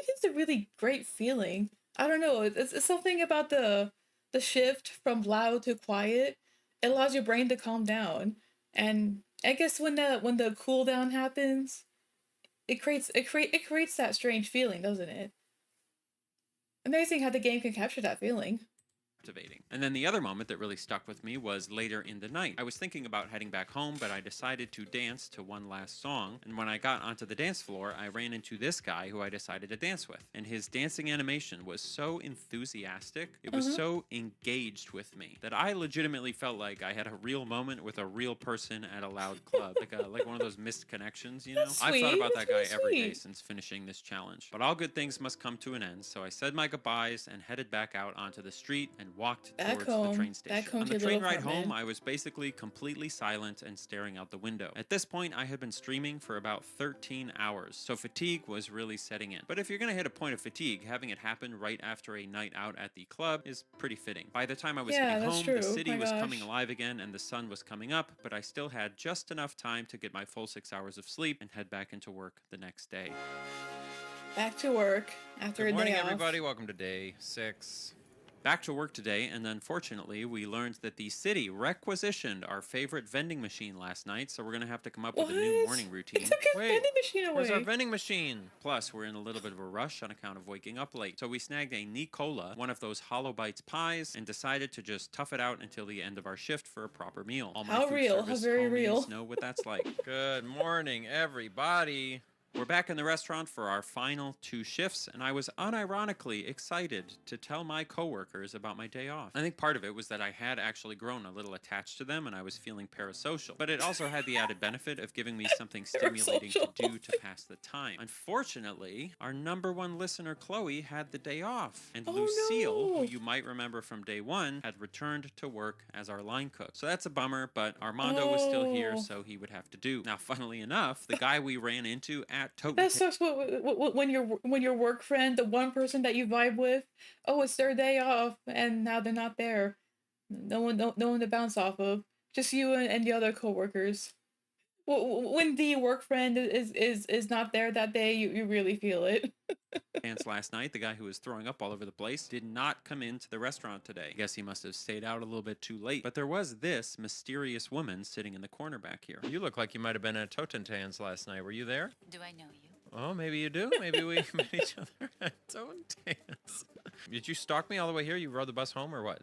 is a really great feeling. I don't know. It's something about the shift from loud to quiet. It allows your brain to calm down, and I guess when the cool down happens, it creates that strange feeling, doesn't it? Amazing how the game can capture that feeling. And then the other moment that really stuck with me was later in the night. I was thinking about heading back home, but I decided to dance to one last song, and when I got onto the dance floor, I ran into this guy who I decided to dance with, and his dancing animation was so enthusiastic, it was so engaged with me, that I legitimately felt like I had a real moment with a real person at a loud club, like one of those missed connections, you know? I've thought about that guy every day since finishing this challenge. But all good things must come to an end, so I said my goodbyes and headed back out onto the street and walked towards the train station. On the train ride home, I was basically completely silent and staring out the window. At this point, I had been streaming for about 13 hours, so fatigue was really setting in. But if you're gonna hit a point of fatigue, having it happen right after a night out at the club is pretty fitting. By the time I was getting home, the city was coming alive again and the sun was coming up, but I still had just enough time to get my full 6 hours of sleep and head back into work the next day. Back to work after a day off. Good morning, everybody. Welcome to day 6. Back to work today, and unfortunately, we learned that the city requisitioned our favorite vending machine last night, so we're going to have to come up with a new morning routine. It took his vending machine away. Where's our vending machine? Plus, we're in a little bit of a rush on account of waking up late. So we snagged a Nicola, one of those Hollow Bites pies, and decided to just tough it out until the end of our shift for a proper meal. All my How food real? service How very homies real? know what that's like. Good morning, everybody. We're back in the restaurant for our final 2 shifts, and I was unironically excited to tell my coworkers about my day off. I think part of it was that I had actually grown a little attached to them and I was feeling parasocial, but it also had the added benefit of giving me something stimulating to do to pass the time. Unfortunately, our #1 listener, Chloe, had the day off, and Lucille, who you might remember from day 1, had returned to work as our line cook. So that's a bummer, but Armando was still here, so he would have to do. Now, funnily enough, the guy we ran into at That sucks when your work friend, the one person that you vibe with, it's their day off and now they're not there. No one to bounce off of. Just you and the other coworkers. When the work friend is not there that day, you really feel it. Pants last night, the guy who was throwing up all over the place, did not come into the restaurant today. I guess he must have stayed out a little bit too late. But there was this mysterious woman sitting in the corner back here. You look like you might have been at Totentans last night. Were you there? Do I know you? Oh, maybe you do. Maybe we met each other at Totentans. Did you stalk me all the way here? You rode the bus home or what?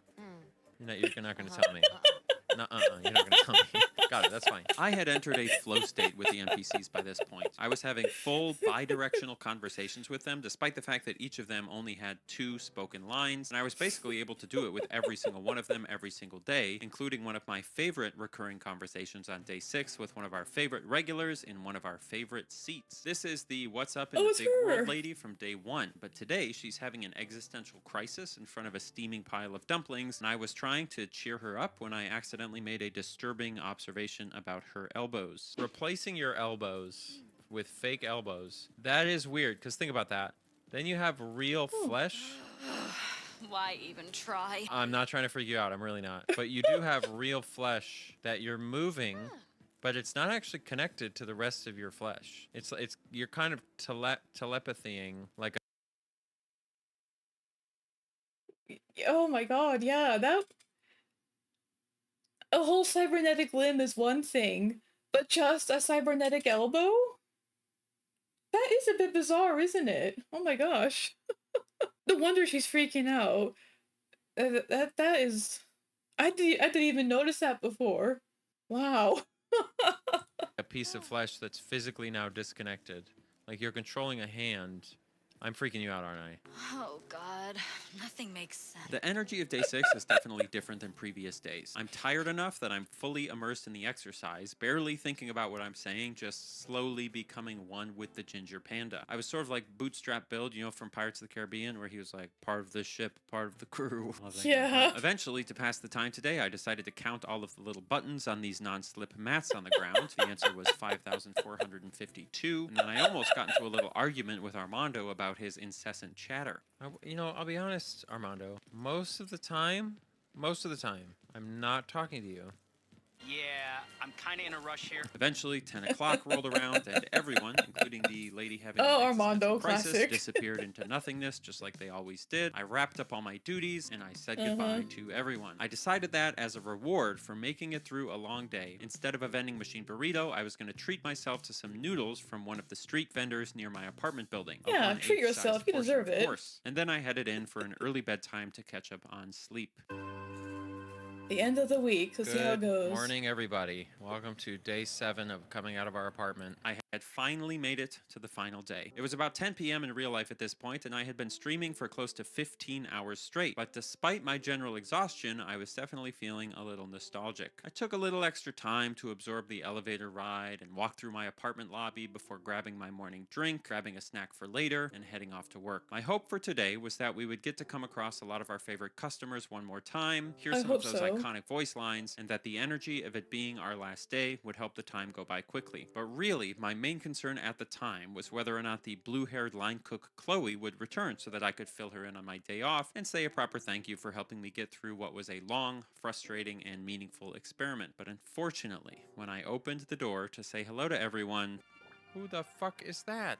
You're not going to tell me. You're not going to tell me. Got it, that's fine. I had entered a flow state with the NPCs by this point. I was having full bi-directional conversations with them, despite the fact that each of them only had 2 spoken lines, and I was basically able to do it with every single one of them every single day, including one of my favorite recurring conversations on day 6 with one of our favorite regulars in one of our favorite seats. This is the What's Up in the Big World lady from day 1, but today she's having an existential crisis in front of a steaming pile of dumplings, and I was trying to cheer her up when I accidentally made a disturbing observation about her elbows. Replacing your elbows with fake elbows. That is weird, because think about that. Then you have real flesh. Why even try? I'm not trying to freak you out. I'm really not. But you do have real flesh that you're moving, but it's not actually connected to the rest of your flesh. It's you're kind of telepathying like Oh my god, yeah, that a whole cybernetic limb is one thing, but just a cybernetic elbow? That is a bit bizarre, isn't it? Oh my gosh. No wonder she's freaking out. That is... I didn't even notice that before. Wow. a piece of flesh that's physically now disconnected. Like you're controlling a hand. I'm freaking you out, aren't I? Oh god, nothing makes sense. The energy of day 6 is definitely different than previous days. I'm tired enough that I'm fully immersed in the exercise, barely thinking about what I'm saying, just slowly becoming one with the ginger panda. I was sort of like Bootstrap Bill, you know, from Pirates of the Caribbean, where he was like part of the ship, part of the crew. Yeah. Eventually, to pass the time today, I decided to count all of the little buttons on these non-slip mats on the ground. The answer was 5,452, and then I almost got into a little argument with Armando about his incessant chatter. You know, I'll be honest, Armando. Most of the time, I'm not talking to you. Yeah, I'm kind of in a rush here. Eventually, 10 o'clock rolled around, and everyone, including the lady having Oh, an Armando, existential crisis, classic. disappeared into nothingness, just like they always did. I wrapped up all my duties, and I said goodbye to everyone. I decided that, as a reward for making it through a long day, instead of a vending machine burrito, I was going to treat myself to some noodles from one of the street vendors near my apartment building. A Yeah, 1/8 treat yourself. size You portion, deserve of it. course. And then I headed in for an early bedtime to catch up on sleep. The end of the week. Let's see how it Good goes. morning, everybody. Welcome to day 7 of coming out of our apartment. I had finally made it to the final day. It was about 10 p.m. in real life at this point, and I had been streaming for close to 15 hours straight. But despite my general exhaustion, I was definitely feeling a little nostalgic. I took a little extra time to absorb the elevator ride and walk through my apartment lobby before grabbing my morning drink, grabbing a snack for later, and heading off to work. My hope for today was that we would get to come across a lot of our favorite customers one more time, hear I some of hope those so. iconic voice lines, and that the energy of it being our last day would help the time go by quickly. But really, my main concern at the time was whether or not the blue-haired line cook Chloe would return so that I could fill her in on my day off and say a proper thank you for helping me get through what was a long, frustrating, and meaningful experiment. But unfortunately, when I opened the door to say hello to everyone, Who the fuck is that?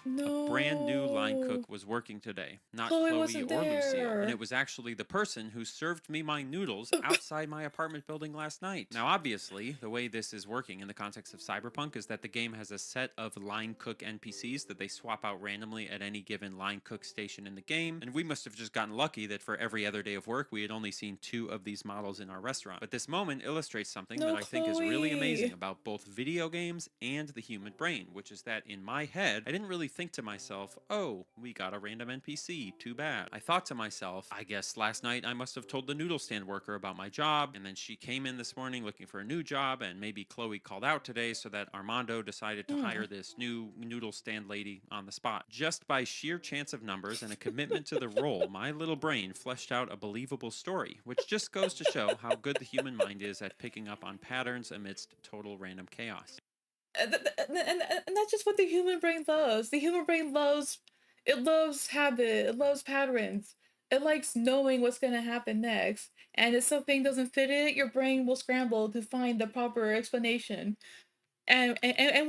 No. a brand new line cook was working today, not Chloe Chloe wasn't or Lucille, there. and it was actually the person who served me my noodles outside my apartment building last night. Now, obviously, the way this is working in the context of Cyberpunk is that the game has a set of line cook NPCs that they swap out randomly at any given line cook station in the game, and we must have just gotten lucky that for every other day of work, we had only seen 2 of these models in our restaurant. But this moment illustrates something No, that I think is really Chloe. amazing about both video games and the human brain, which is that in my head, I didn't really think to myself, oh, we got a random NPC, too bad. I thought to myself, I guess last night I must have told the noodle stand worker about my job, and then she came in this morning looking for a new job, and maybe Chloe called out today so that Armando decided to hire this new noodle stand lady on the spot. Just by sheer chance of numbers and a commitment to the role, my little brain fleshed out a believable story, which just goes to show how good the human mind is at picking up on patterns amidst total random chaos. And that's just what the human brain loves. The human brain loves habit, it loves patterns. It likes knowing what's gonna happen next. And if something doesn't fit it, your brain will scramble to find the proper explanation. And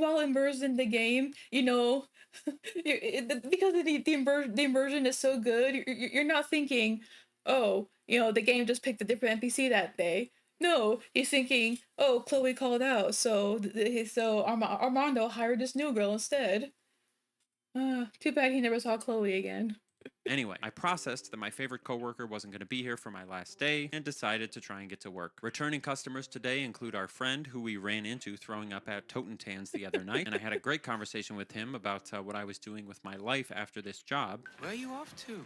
while immersed in the game, you know, because the immersion is so good, you're not thinking, oh, you know, the game just picked a different NPC that day. No, he's thinking, oh, Chloe called out, so Armando hired this new girl instead. Too bad he never saw Chloe again. Anyway, I processed that my favorite coworker wasn't going to be here for my last day and decided to try and get to work. Returning customers today include our friend who we ran into throwing up at Totentanz the other night, and I had a great conversation with him about what I was doing with my life after this job. Where are you off to?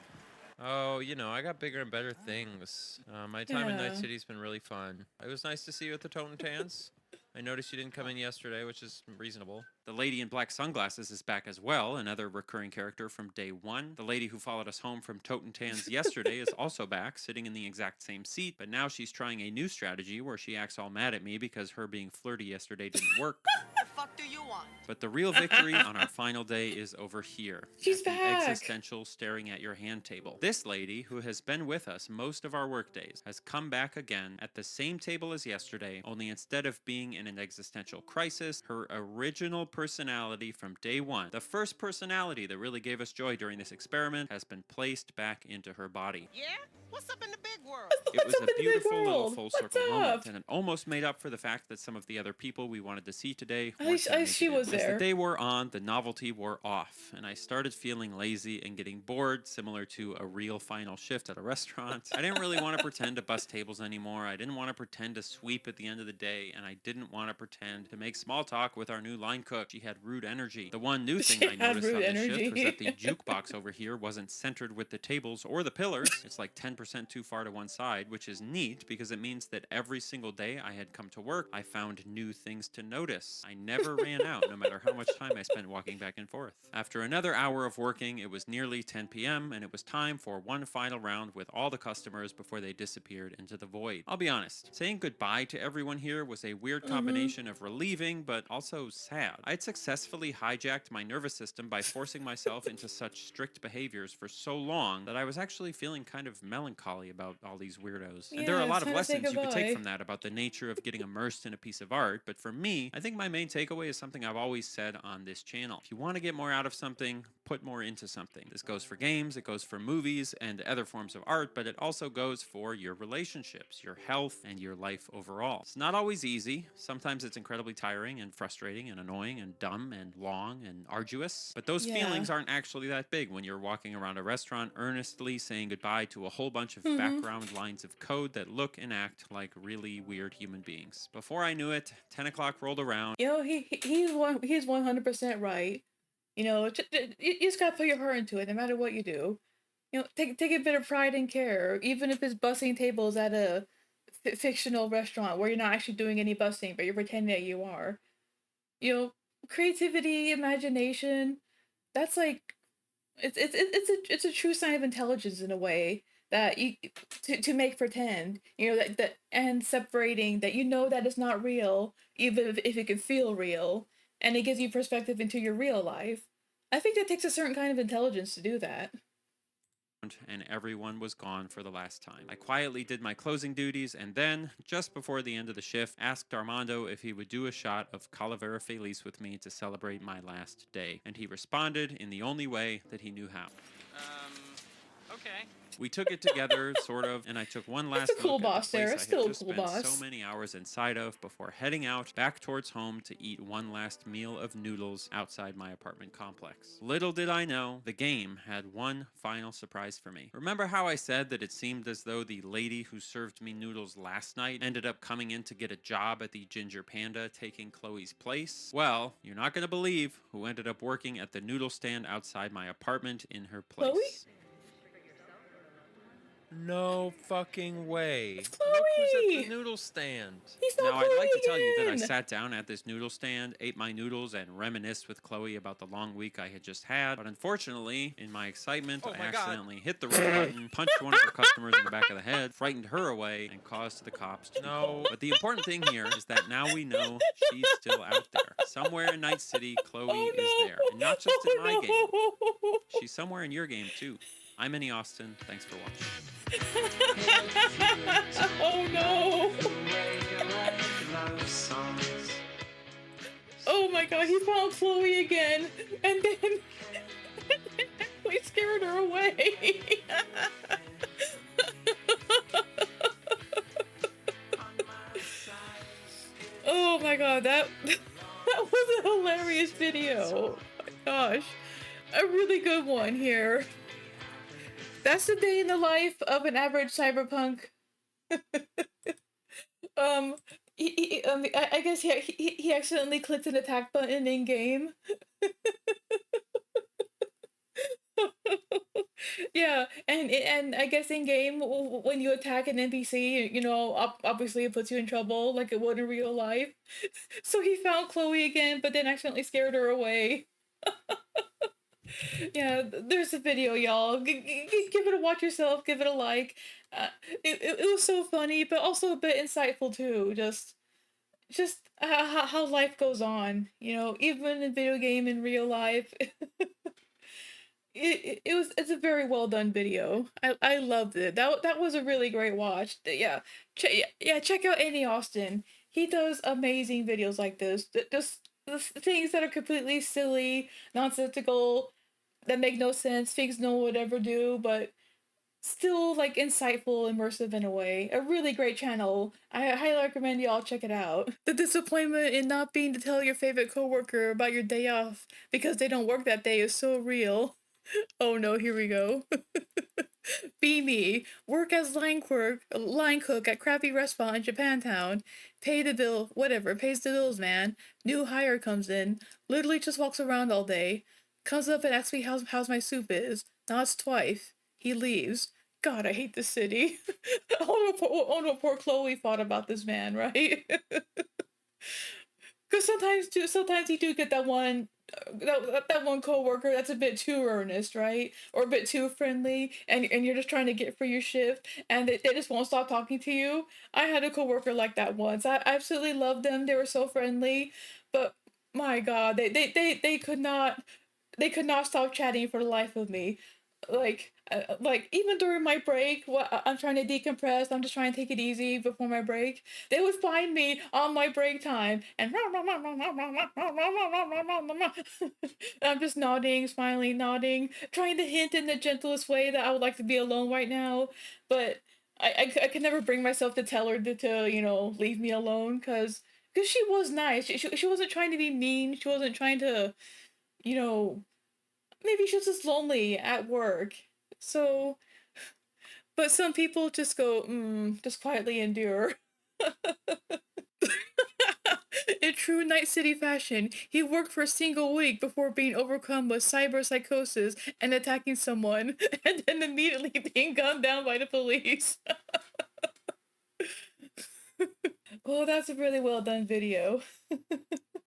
Oh, you know, I got bigger and better things. My time in Night Yeah. City's been really fun. It was nice to see you at the Totentanz. I noticed you didn't come in yesterday, which is reasonable. The lady in black sunglasses is back as well, another recurring character from day 1. The lady who followed us home from Totentanz yesterday is also back, sitting in the exact same seat, but now she's trying a new strategy where she acts all mad at me because her being flirty yesterday didn't work. The fuck do you one. But the real victory on our final day is over here. She's at the back. existential staring at your hand table. This lady, who has been with us most of our workdays, has come back again at the same table as yesterday, only instead of being in an existential crisis, her original personality from day one, the first personality that really gave us joy during this experiment, has been placed back into her body. Yeah? What's up in the big world? It was What's up a in the big beautiful little world? full What's circle moment, up? and it almost made up for the fact that some of the other people we wanted to see today At weren't least gonna make she it in. was As the there. day wore on, the novelty wore off, and I started feeling lazy and getting bored, similar to a real final shift at a restaurant. I didn't really want to pretend to bus tables anymore. I didn't want to pretend to sweep at the end of the day, and I didn't want to pretend to make small talk with our new line cook. She had rude energy. The one new thing She I had noticed on rude this shift was that energy. the jukebox over here wasn't centered with the tables or the pillars. It's like 10% too far to one side, which is neat because it means that every single day I had come to work, I found new things to notice. I never ran out, no matter how much time I spent walking back and forth. After another hour of working, it was nearly 10 p.m., and it was time for one final round with all the customers before they disappeared into the void. I'll be honest, saying goodbye to everyone here was a weird combination of relieving, but also sad. I'd successfully hijacked my nervous system by forcing myself into such strict behaviors for so long that I was actually feeling kind of melancholy about all these weirdos. And there are a Yeah, lot it's of time to say lessons you could take goodbye. from that about the nature of getting immersed in a piece of art, but for me, I think my main takeaway is something I've always said on this channel. If you want to get more out of something, put more into something. This goes for games, it goes for movies and other forms of art, but it also goes for your relationships, your health, and your life overall. It's not always easy. Sometimes it's incredibly tiring and frustrating and annoying and dumb and long and arduous, but those Yeah. feelings aren't actually that big when you're walking around a restaurant earnestly saying goodbye to a whole bunch of background lines of code that look and act like really weird human beings. Before I knew it, 10 o'clock rolled around. You know, he's 100% right. You know, you just gotta put your heart into it, no matter what you do. You know, take a bit of pride and care, even if it's bussing tables at a fictional restaurant where you're not actually doing any bussing, but you're pretending that you are. You know, creativity, imagination. That's like it's a true sign of intelligence in a way that you to make pretend. You know that and separating that you know that it's not real, even if it can feel real, and it gives you perspective into your real life. I think that takes a certain kind of intelligence to do that. And everyone was gone for the last time. I quietly did my closing duties and then, just before the end of the shift, asked Armando if he would do a shot of Calavera Feliz with me to celebrate my last day. And he responded in the only way that he knew how. Okay. We took it together, sort of, and I took one last a cool look boss at the place there, I had still a just cool spent boss. so many hours inside of before heading out back towards home to eat one last meal of noodles outside my apartment complex. Little did I know, the game had one final surprise for me. Remember how I said that it seemed as though the lady who served me noodles last night ended up coming in to get a job at the Ginger Panda, taking Chloe's place? Well, you're not going to believe who ended up working at the noodle stand outside my apartment in her place. Chloe? No fucking way. It's Look who's at Chloe! the noodle stand. He's not Now, I'd like to Chloe tell you that I again! sat down at this noodle stand, ate my noodles, and reminisced with Chloe about the long week I had just had. But unfortunately, in my excitement, Oh I my God. accidentally hit the red button, punched one of her customers in the back of the head, frightened her away, and caused the cops to No. But the important thing here is that now we know she's still out there. Somewhere in Night City, Chloe Oh, is no. there. And not just in my game. no. She's somewhere in your game, too. I'm Minnie Austin. Thanks for watching. Oh no! Oh my god, he found Chloe again, and then we scared her away. Oh my god, that was a hilarious video. Oh my gosh, a really good one here. That's the day in the life of an average cyberpunk. I guess he accidentally clicked an attack button in game. Yeah, and I guess in game when you attack an NPC, you know, obviously it puts you in trouble like it would in real life. So he found Chloe again, but then accidentally scared her away. Yeah, there's a video, y'all. Give it a watch yourself. Give it a like. It was so funny, but also a bit insightful too. Just just how life goes on, you know, even in video game in real life. It's a very well done video. I loved it. That was a really great watch. Yeah, yeah. Check out Andy Austin. He does amazing videos like this. Just the things that are completely silly, nonsensical, that make no sense. Things no one would ever do, but still like insightful, immersive in a way. A really great channel. I highly recommend y'all check it out. The disappointment in not being to tell your favorite coworker about your day off because they don't work that day is so real. Oh no, here we go. Be me. Work as line cook at crappy restaurant in Japantown. Pay the bill, whatever, pays the bills, man. New hire comes in, literally just walks around all day. Comes up and asks me how's my soup is. Nods twice. He leaves. God, I hate the city. Oh no, poor Chloe thought about this man, right? Because sometimes you do get that one that one coworker that's a bit too earnest, right? Or a bit too friendly, and you're just trying to get for your shift, and they just won't stop talking to you. I had a coworker like that once. I absolutely loved them. They were so friendly, but my God, they could not stop chatting for the life of me. Like even during my break, I'm trying to decompress. I'm just trying to take it easy before my break. They would find me on my break time and I'm just nodding, smiling, nodding, trying to hint in the gentlest way that I would like to be alone right now. But I could never bring myself to tell her to you know, leave me alone because she was nice. She wasn't trying to be mean. She wasn't trying to, you know, maybe she was just lonely at work. So, but some people just go, just quietly endure. In true Night City fashion, he worked for a single week before being overcome with cyber psychosis and attacking someone, and then immediately being gunned down by the police. Well, that's a really well done video.